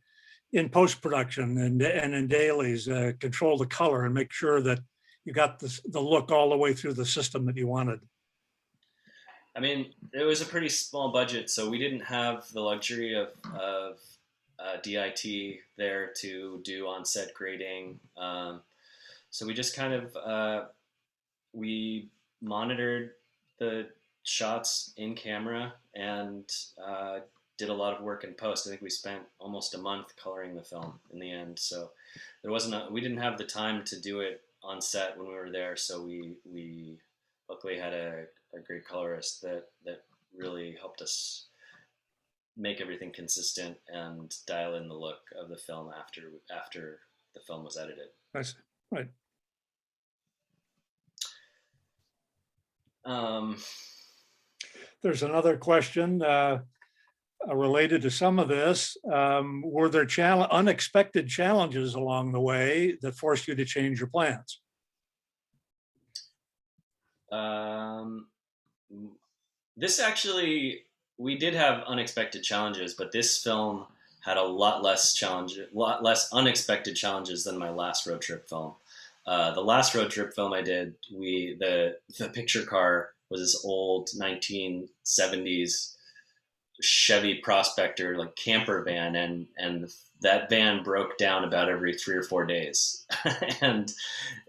in post-production and in dailies, control the color and make sure that you got the look all the way through the system that you wanted? I mean, it was a pretty small budget, so we didn't have the luxury of DIT there to do on-set grading. So we just kind of we monitored the shots in camera and did a lot of work in post. I think we spent almost a month coloring the film in the end. So we didn't have the time to do it on set when we were there. So we luckily had a great colorist that really helped us make everything consistent and dial in the look of the film after the film was edited. Right. There's another question related to some of this. Were there unexpected challenges along the way that forced you to change your plans? This actually, we did have unexpected challenges, but this film had a lot less unexpected challenges than my last road trip film. The last road trip film I did, the picture car was this old 1970s Chevy Prospector, like camper van, and that van broke down about every 3 or 4 days, and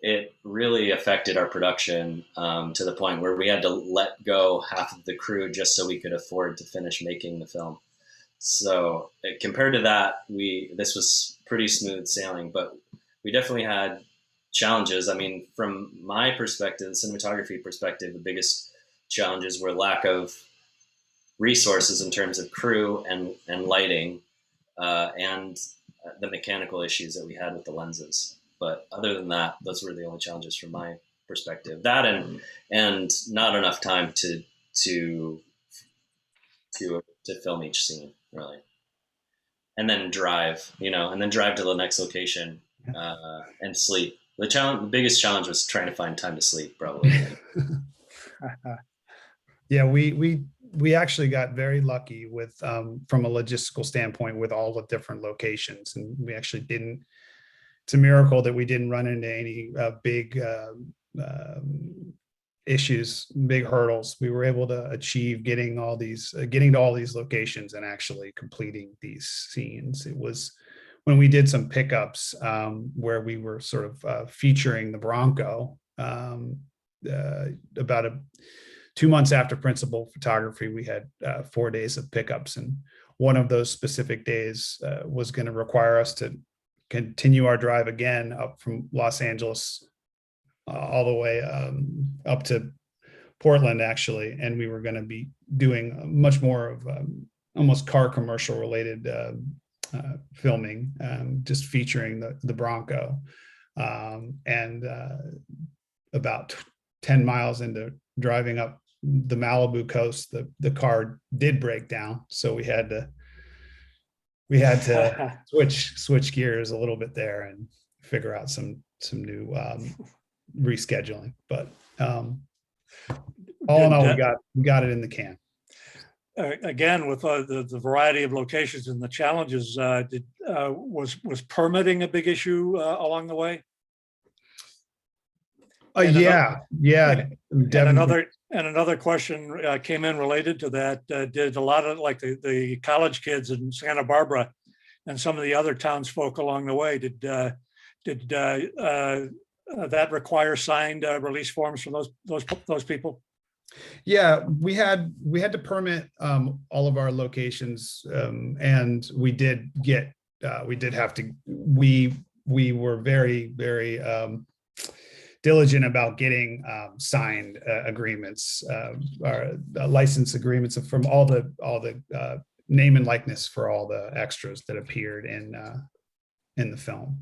it really affected our production to the point where we had to let go half of the crew just so we could afford to finish making the film. So compared to that, this was pretty smooth sailing, but we definitely had challenges. I mean, from my perspective, the cinematography perspective, the biggest challenges were lack of resources in terms of crew and lighting, and the mechanical issues that we had with the lenses. But other than that, those were the only challenges from my perspective. That and not enough time to film each scene, really. And then drive to the next location and sleep. The biggest challenge was trying to find time to sleep, probably. Yeah, we actually got very lucky with from a logistical standpoint with all the different locations, and we actually didn't. It's a miracle that we didn't run into any big issues, big hurdles. We were able to achieve getting to all these locations and actually completing these scenes. It was when we did some pickups where we were sort of featuring the Bronco about 2 months after principal photography. We had 4 days of pickups, and one of those specific days was going to require us to continue our drive again up from Los Angeles all the way up to Portland, actually. And we were going to be doing much more of almost car commercial related filming, just featuring the Bronco. And about 10 miles into driving up the Malibu coast, the car did break down. So we had to switch gears a little bit there and figure out some new rescheduling. But all in all, we got it in the can. Again, with the variety of locations and the challenges, was permitting a big issue along the way? Yeah. And another question came in related to that. Did a lot of like the college kids in Santa Barbara and some of the other townsfolk along the way, did that require signed release forms from those people? Yeah, we had to permit all of our locations, and we did have to. We were very, very diligent about getting signed agreements, or license agreements from all the name and likeness for all the extras that appeared in the film.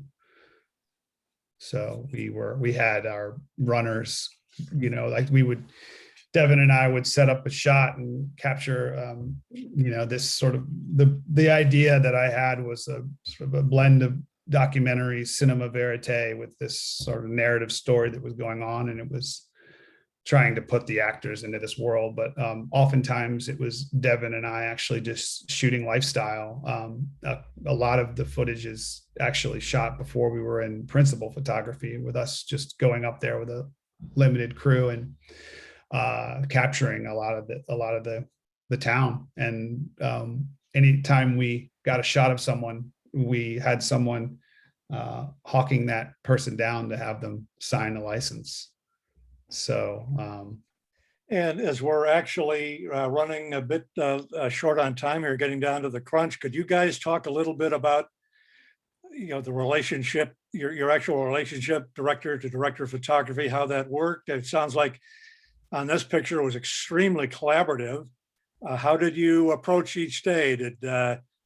So we had our runners, like Devin and I would set up a shot and capture, this sort of the idea that I had was a sort of a blend of documentary cinema verite with this sort of narrative story that was going on, and it was trying to put the actors into this world. But oftentimes it was Devin and I actually just shooting lifestyle. A lot of the footage is actually shot before we were in principal photography, with us just going up there with a limited crew and capturing a lot of the town. And anytime we got a shot of someone, we had someone hawking that person down to have them sign a license. So and as we're actually running a bit short on time here, getting down to the crunch, could you guys talk a little bit about the relationship, your actual relationship, director to director of photography, how that worked? It sounds like on this picture it was extremely collaborative. How did you approach each day? Did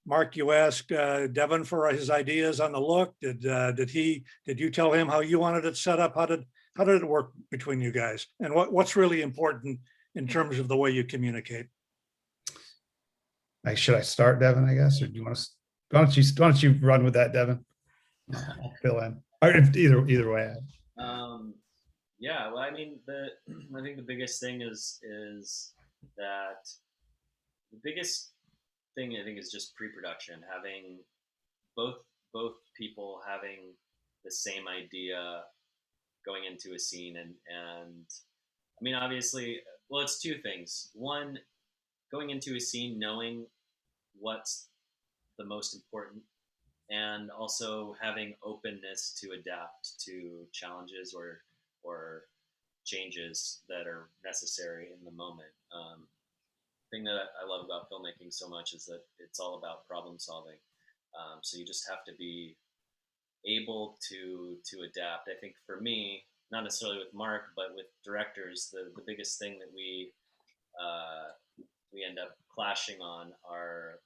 Mark, you asked Devin for his ideas on the look. Did you tell him how you wanted it set up? How did it work between you guys? And what's really important in terms of the way you communicate? Should I start, Devin, I guess, or do you want to, why don't you run with that, Devin? I'll fill in. Or either way. Yeah, well, I mean, I think the biggest thing is that the biggest thing I think is just pre-production, having both people having the same idea going into a scene, and I mean, obviously, well, it's two things. One, going into a scene knowing what's the most important, and also having openness to adapt to challenges or changes that are necessary in the moment. Thing that I love about filmmaking so much is that it's all about problem solving. So you just have to be able to adapt. I think for me, not necessarily with Mark, but with directors, the biggest thing that we end up clashing on are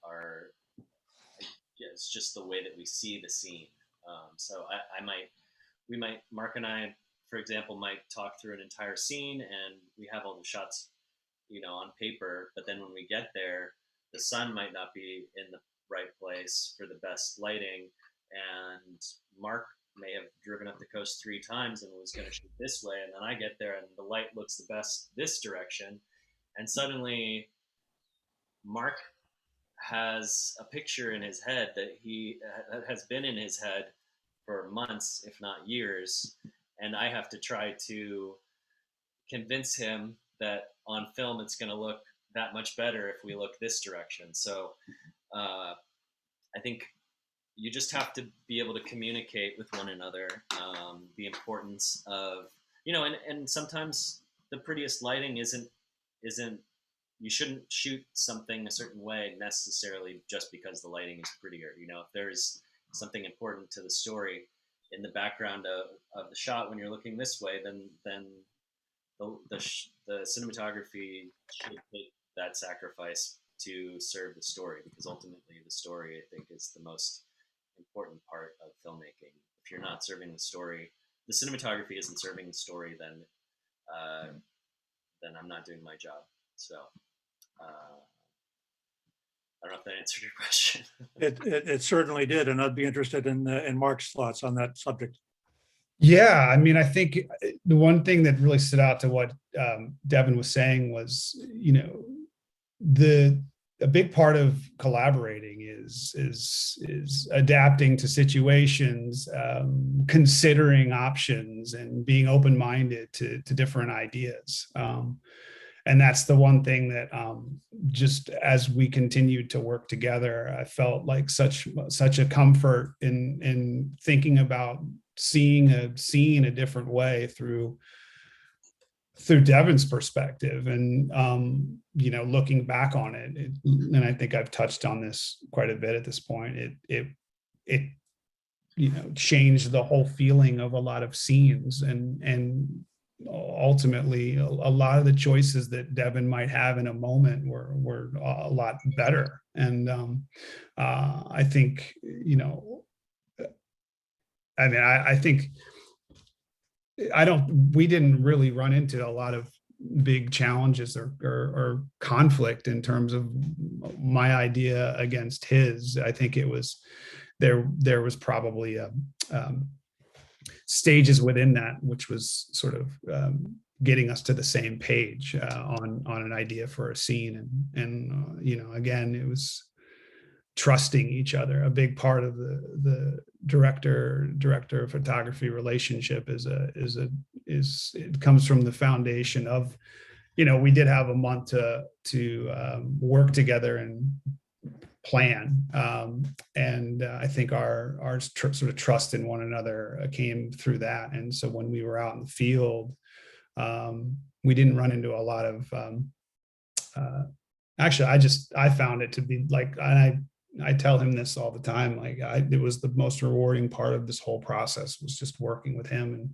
it's just the way that we see the scene. So Mark and I, for example, might talk through an entire scene, and we have all the shots, on paper, but then when we get there, the sun might not be in the right place for the best lighting, and Mark may have driven up the coast 3 times and was going to shoot this way, and then I get there and the light looks the best this direction, and suddenly Mark has a picture in his head that has been in his head for months, if not years, and I have to try to convince him that on film it's going to look that much better if we look this direction. So I think you just have to be able to communicate with one another, the importance of, and sometimes the prettiest lighting isn't you shouldn't shoot something a certain way necessarily just because the lighting is prettier. If there's something important to the story in the background of the shot when you're looking this way, then the cinematography should take that sacrifice to serve the story, because ultimately the story, I think, is the most important part of filmmaking. If you're not serving the story, the cinematography isn't serving the story, then I'm not doing my job. So I don't know if that answered your question. It certainly did, and I'd be interested in Mark's thoughts on that subject. Yeah, I mean, I think the one thing that really stood out to what Devin was saying was, a big part of collaborating is adapting to situations, considering options, and being open-minded to different ideas. And that's the one thing that just as we continued to work together, I felt like such a comfort in thinking about seeing a scene a different way through Devin's perspective, and looking back on it, and I think I've touched on this quite a bit at this point. It changed the whole feeling of a lot of scenes, and ultimately a lot of the choices that Devin might have in a moment were a lot better. And I think, I think we didn't really run into a lot of big challenges or conflict in terms of my idea against his. I think it was there was probably stages within that, which was sort of getting us to the same page on an idea for a scene. And again, it was trusting each other. A big part of the director of photography relationship it comes from the foundation of, we did have a month to work together and plan. And I think our sort of trust in one another came through that. And so when we were out in the field, we didn't run into a lot of, actually, I found it to be like, I tell him this all the time, like it was the most rewarding part of this whole process, was just working with him and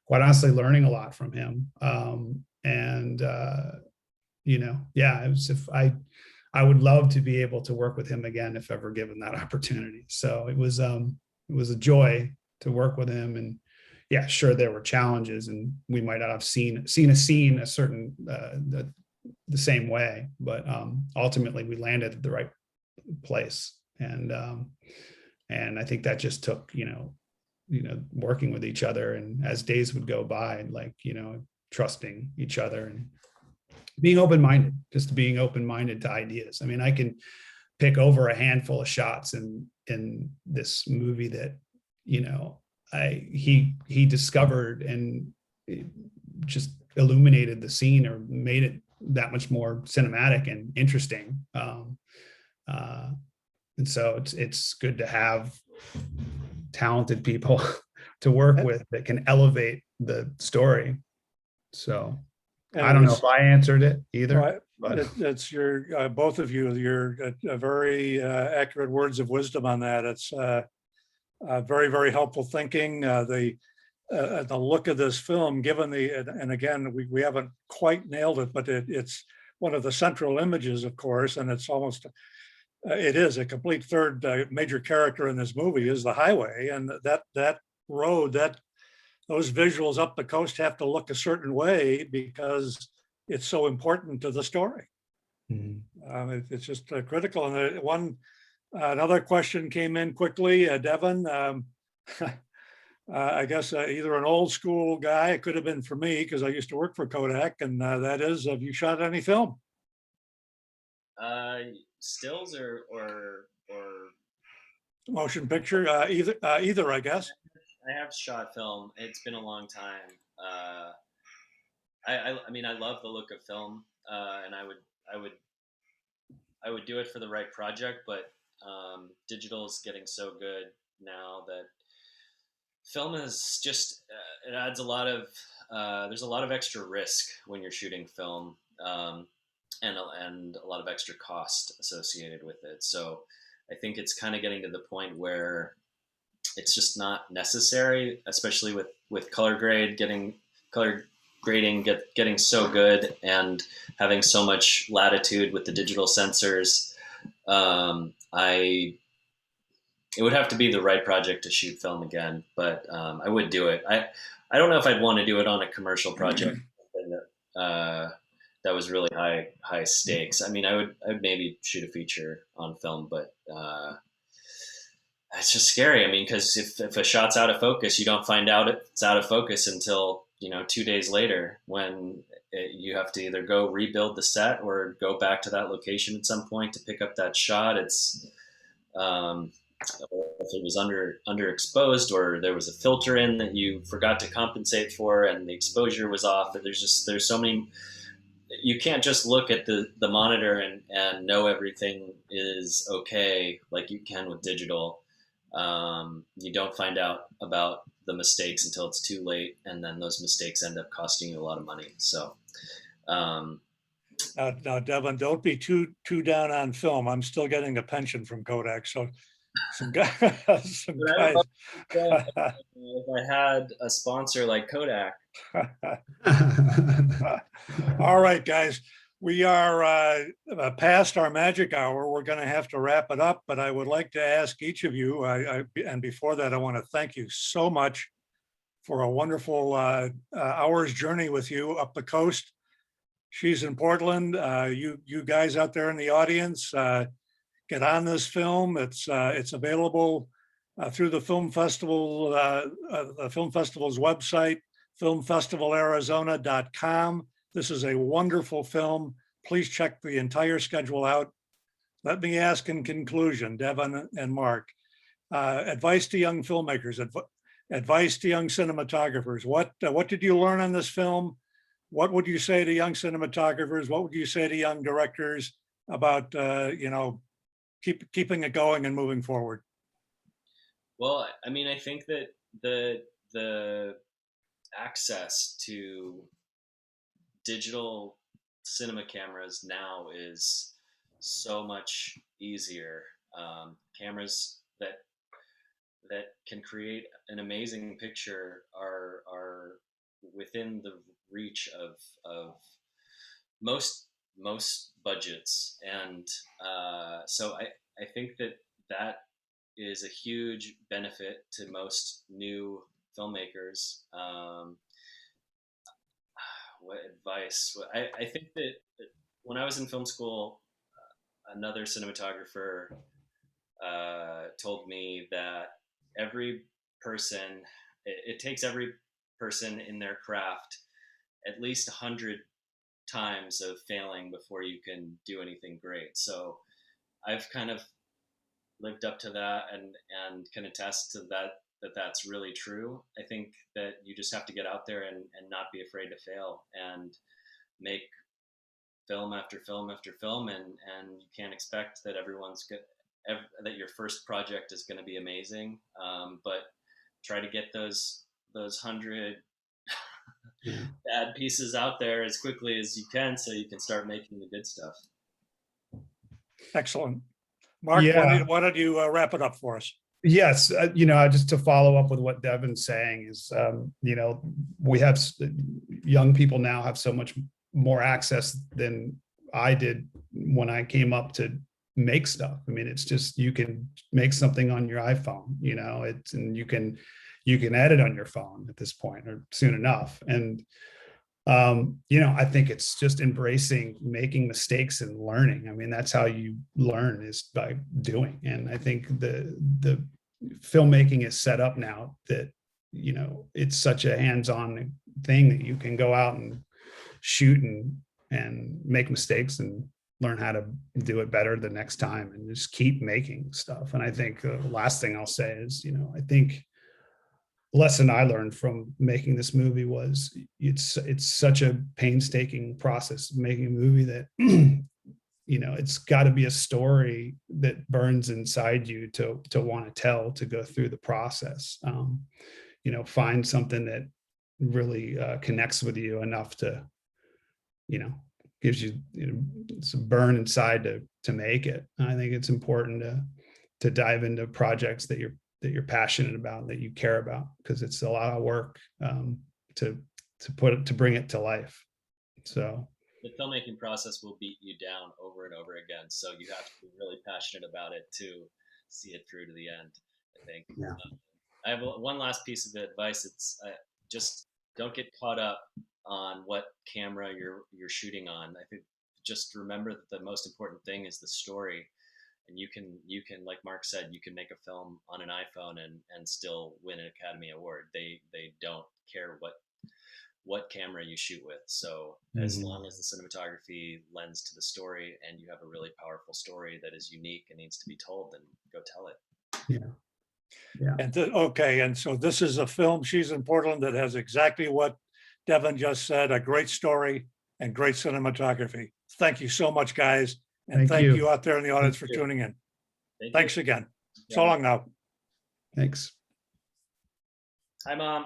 quite honestly learning a lot from him. It was, I would love to be able to work with him again if ever given that opportunity. So it was a joy to work with him. And yeah, sure, there were challenges, and we might not have seen a scene a certain the same way, but ultimately we landed at the right place. And I think that just took, working with each other, and as days would go by, like, trusting each other and being open-minded, just being open-minded to ideas. I mean, I can pick over a handful of shots in this movie that, he discovered, and it just illuminated the scene or made it that much more cinematic and interesting. And so it's good to have talented people to work with that can elevate the story. So I don't know if I answered it either, but it's your both of you. Your very accurate words of wisdom on that. It's very, very helpful thinking. The look of this film, given and again, we haven't quite nailed it, but it's one of the central images, of course, and it's almost, it is a complete third major character in this movie is the highway, and that road, those visuals up the coast have to look a certain way because it's so important to the story. Mhm. It's just critical. And another question came in quickly, Devin. I guess either an old school guy, it could have been for me because I used to work for Kodak, and that is, have you shot any film? Stills or Motion picture, either, I guess. I have shot film. It's been a long time. I mean, I love the look of film, and I would do it for the right project, but digital is getting so good now that film is just it adds a lot of there's a lot of extra risk when you're shooting film, and a lot of extra cost associated with it. So I think it's kind of getting to the point where it's just not necessary, especially with color grading getting so good and having so much latitude with the digital sensors. It would have to be the right project to shoot film again, but I would do it. I don't know if I'd want to do it on a commercial project that was really high stakes. I mean, I would maybe shoot a feature on film, but it's just scary. I mean, because if a shot's out of focus, you don't find out it's out of focus until 2 days later, when you have to either go rebuild the set or go back to that location at some point to pick up that shot. It's if it was underexposed, or there was a filter in that you forgot to compensate for and the exposure was off. There's so many. You can't just look at the monitor and know everything is okay like you can with digital. You don't find out about the mistakes until it's too late, and then those mistakes end up costing you a lot of money. So now, Devin, don't be too down on film. I'm still getting a pension from Kodak, so some guys. if I had a sponsor like Kodak. All right, guys, we are past our magic hour. We're going to have to wrap it up, but I would like to ask each of you, and before that, I want to thank you so much for a wonderful hour's journey with you up the coast. She's in Portland. You guys out there in the audience, get on this film. It's available through the film festival, the film festival's website, filmfestivalarizona.com. This is a wonderful film. Please check the entire schedule out. Let me ask in conclusion, Devin and Marc, advice to young filmmakers, advice to young cinematographers. What did you learn on this film? What would you say to young cinematographers? What would you say to young directors about keeping it going and moving forward? Well, I mean, I think that the access to digital cinema cameras now is so much easier. Cameras that can create an amazing picture are within the reach of most budgets, and so I think that is a huge benefit to most new filmmakers. What advice? I think that when I was in film school, another cinematographer told me that every person, it takes every person in their craft at least 100 times of failing before you can do anything great. So I've kind of lived up to that, and can attest to that's really true. I think that you just have to get out there and not be afraid to fail and make film after film after film, and you can't expect that that your first project is going to be amazing, but try to get those 100 bad pieces out there as quickly as you can, so you can start making the good stuff. Excellent. Mark, Yeah. why don't you wrap it up for us? Yes, just to follow up with what Devin's saying is, we have young people now have so much more access than I did when I came up to make stuff. I mean, it's just, you can make something on your iPhone, and you can edit on your phone at this point, or soon enough. And I think it's just embracing making mistakes and learning. I mean, that's how you learn, is by doing. And I think the filmmaking is set up now that, it's such a hands-on thing that you can go out and shoot and make mistakes and learn how to do it better the next time, and just keep making stuff. And I think the last thing I'll say is, I think lesson I learned from making this movie was it's such a painstaking process making a movie that it's got to be a story that burns inside you to want to tell, to go through the process. Find something that really connects with you enough to gives you, some burn inside to make it. And I think it's important to dive into projects that you're passionate about, that you care about, because it's a lot of work to bring it to life. So The filmmaking process will beat you down over and over again, so you have to be really passionate about it to see it through to the end, I think. Yeah. I have one last piece of advice. It's just don't get caught up on what camera you're shooting on. I think just remember that the most important thing is the story, and you can, like Mark said, you can make a film on an iPhone and still win an Academy Award. They don't care what camera you shoot with. So as long as the cinematography lends to the story, and you have a really powerful story that is unique and needs to be told, then go tell it. Yeah. And okay, and so this is a film, She's in Portland, that has exactly what Devin just said: a great story and great cinematography. Thank you so much, guys. And thank you out there in the audience for tuning in. Thanks again. So long now. Thanks. Hi, Mom.